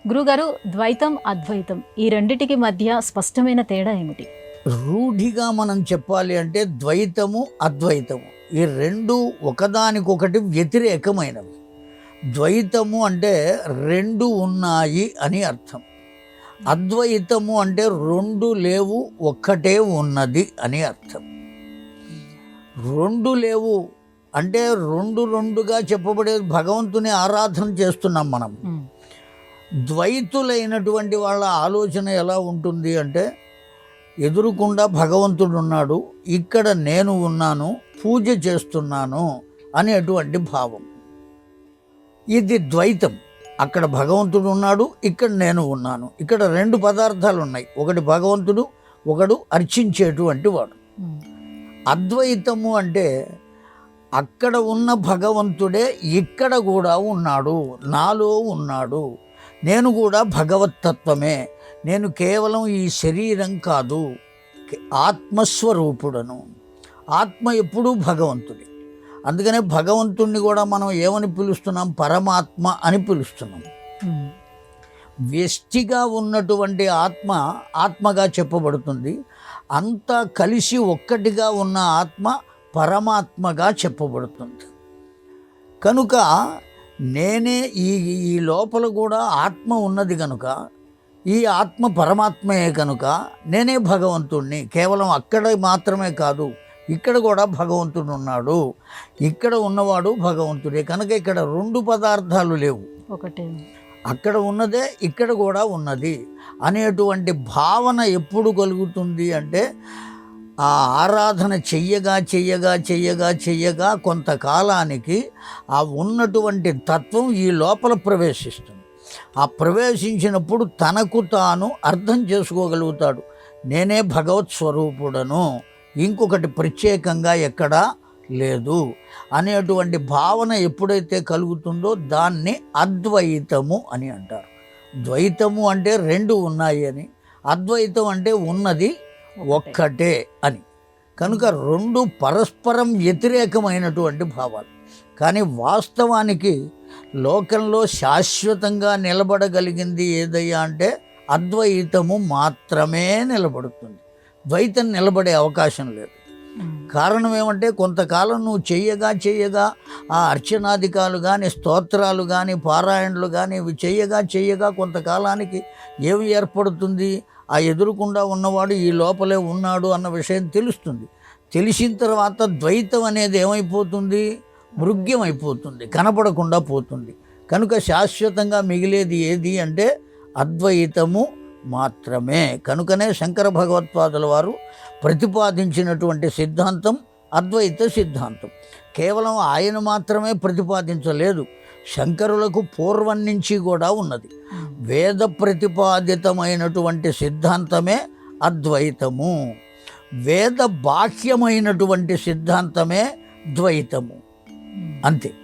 గురుగారు, ద్వైతం అద్వైతం ఈ రెండిటికి మధ్య స్పష్టమైన తేడా ఏమిటి? రూఢిగా మనం చెప్పాలి అంటే ద్వైతము అద్వైతము ఈ రెండు ఒకదానికొకటి వ్యతిరేకమైనవి. ద్వైతము అంటే రెండు ఉన్నాయి అని అర్థం. అద్వైతము అంటే రెండు లేవు ఒక్కటే ఉన్నది అని అర్థం. రెండు లేవు అంటే రెండుగా చెప్పబడే భగవంతుని ఆరాధన చేస్తున్నాం మనం. ద్వైతులైనటువంటి వాళ్ళ ఆలోచన ఎలా ఉంటుంది అంటే ఎదురుకుండా భగవంతుడు ఉన్నాడు, ఇక్కడ నేను ఉన్నాను, పూజ చేస్తున్నాను అనేటువంటి భావం. ఇది ద్వైతం. అక్కడ భగవంతుడు ఉన్నాడు, ఇక్కడ నేను ఉన్నాను. ఇక్కడ రెండు పదార్థాలు ఉన్నాయి, ఒకటి భగవంతుడు, ఒకడు అర్చించేటువంటి వాడు. అద్వైతము అంటే అక్కడ ఉన్న భగవంతుడే ఇక్కడ కూడా ఉన్నాడు, నాలో ఉన్నాడు, నేను కూడా భగవత్తత్వమే, నేను కేవలం ఈ శరీరం కాదు, ఆత్మస్వరూపుడను. ఆత్మ ఎప్పుడూ భగవంతుడి. అందుకనే భగవంతుణ్ణి కూడా మనం ఏమని పిలుస్తున్నాం? పరమాత్మ అని పిలుస్తున్నాం. వ్యష్టిగా ఉన్నటువంటి ఆత్మ ఆత్మగా చెప్పబడుతుంది. అంతా కలిసి ఒక్కటిగా ఉన్న ఆత్మ పరమాత్మగా చెప్పబడుతుంది. కనుక నేనే ఈ లోపల కూడా ఆత్మ ఉన్నది కనుక, ఈ ఆత్మ పరమాత్మయే కనుక నేనే భగవంతుణ్ణి. కేవలం అక్కడ మాత్రమే కాదు, ఇక్కడ కూడా భగవంతుడు ఉన్నాడు, ఇక్కడ ఉన్నవాడు భగవంతుడే. కనుక ఇక్కడ రెండు పదార్థాలు లేవు, ఒకటే. అక్కడ ఉన్నదే ఇక్కడ కూడా ఉన్నది అనేటువంటి భావన ఎప్పుడు కలుగుతుంది అంటే ఆ ఆరాధన చెయ్యగా కొంతకాలానికి ఆ ఉన్నటువంటి తత్వం ఈ లోపల ప్రవేశిస్తుంది. ఆ ప్రవేశించినప్పుడు తనకు తాను అర్థం చేసుకోగలుగుతాడు, నేనే భగవత్ స్వరూపుడను, ఇంకొకటి ప్రత్యేకంగా ఎక్కడా లేదు అనేటువంటి భావన ఎప్పుడైతే కలుగుతుందో దాన్ని అద్వైతము అని అంటారు. ద్వైతము అంటే రెండు ఉన్నాయి అని, అద్వైతం అంటే ఉన్నది ఒక్కటే అని. కనుక రెండు పరస్పరం వ్యతిరేకమైనటువంటి భావాలు. కానీ వాస్తవానికి లోకంలో శాశ్వతంగా నిలబడగలిగింది ఏదయ్యా అంటే అద్వైతము మాత్రమే నిలబడుతుంది. ద్వైతం నిలబడే అవకాశం లేదు. కారణం ఏమంటే కొంతకాలం నువ్వు చెయ్యగా ఆ అర్చనాధికాలు కానీ, స్తోత్రాలు కానీ, పారాయణలు కానీ ఇవి చెయ్యగా కొంతకాలానికి ఏమి ఏర్పడుతుంది? ఆ ఎదురుకుండా ఉన్నవాడు ఈ లోపలే ఉన్నాడు అన్న విషయం తెలుస్తుంది. తెలిసిన తర్వాత ద్వైతం అనేది ఏమైపోతుంది? మృగ్యమైపోతుంది, కనపడకుండా పోతుంది. కనుక శాశ్వతంగా మిగిలేది ఏది అంటే అద్వైతము మాత్రమే. కనుకనే శంకర భగవత్పాదుల వారు ప్రతిపాదించినటువంటి సిద్ధాంతం అద్వైత సిద్ధాంతం. కేవలం ఆయన మాత్రమే ప్రతిపాదించలేదు, శంకరులకు పూర్వం నుంచి కూడా ఉన్నది. వేద ప్రతిపాదితమైనటువంటి సిద్ధాంతమే అద్వైతము, వేద బాహ్యమైనటువంటి సిద్ధాంతమే ద్వైతము. అంతే.